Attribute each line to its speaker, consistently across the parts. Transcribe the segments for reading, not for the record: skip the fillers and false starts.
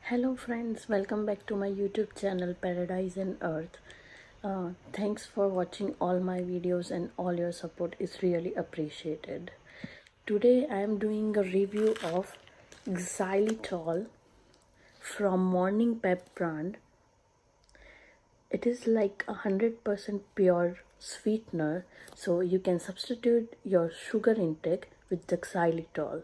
Speaker 1: Hello friends, welcome back to my YouTube channel Paradise and Earth. Thanks for watching all my videos and all your support is really appreciated. Today I am doing a review of Xylitol from Morning Pep brand. It is like 100% pure sweetener, so you can substitute your sugar intake with the Xylitol.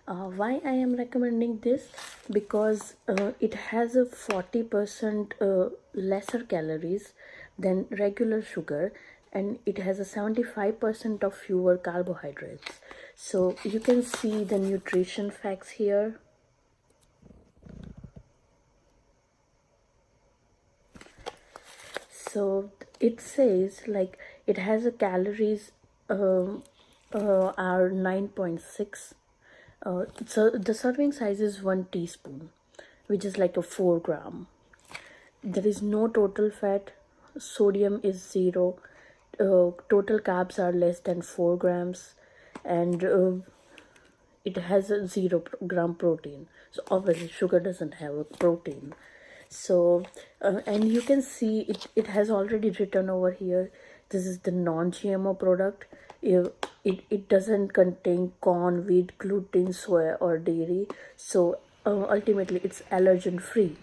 Speaker 1: Why I am recommending this? Because it has a 40% lesser calories than regular sugar, and it has a 75% of fewer carbohydrates. So you can see the nutrition facts here. So it says like it has a calories are 9.6. So the serving size is 1 teaspoon, which is like a 4 gram. There is no total fat, sodium is 0, total carbs are less than 4 grams, and it has a 0 gram protein. So obviously sugar doesn't have a protein. So and you can see it has already written over here, this is the non-GMO product. It doesn't contain corn, wheat, gluten, soya or dairy. So ultimately it's allergen free.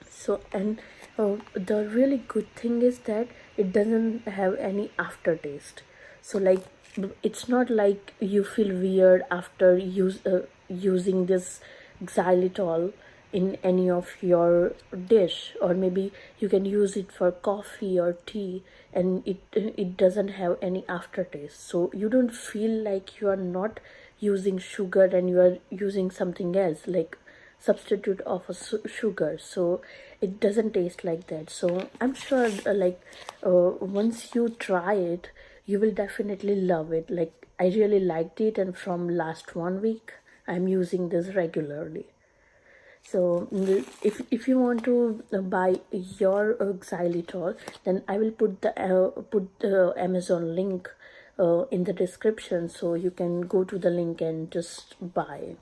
Speaker 1: So and the really good thing is that it doesn't have any aftertaste. So like it's not like you feel weird after using this xylitol in any of your dish, or maybe you can use it for coffee or tea and it doesn't have any aftertaste. So you don't feel like you are not using sugar and you are using something else like substitute of a sugar. So it doesn't taste like that. So I'm sure once you try it you will definitely love it. Like I really liked it, and from last 1 week I'm using this regularly. So if you want to buy your xylitol, then I will put the Amazon link in the description, so you can go to the link and just buy.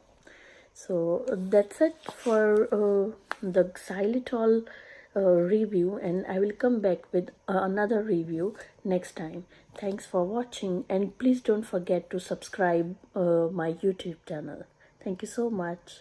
Speaker 1: So that's it for the xylitol review, and I will come back with another review next time. Thanks for watching, and please don't forget to subscribe my YouTube channel. Thank you so much.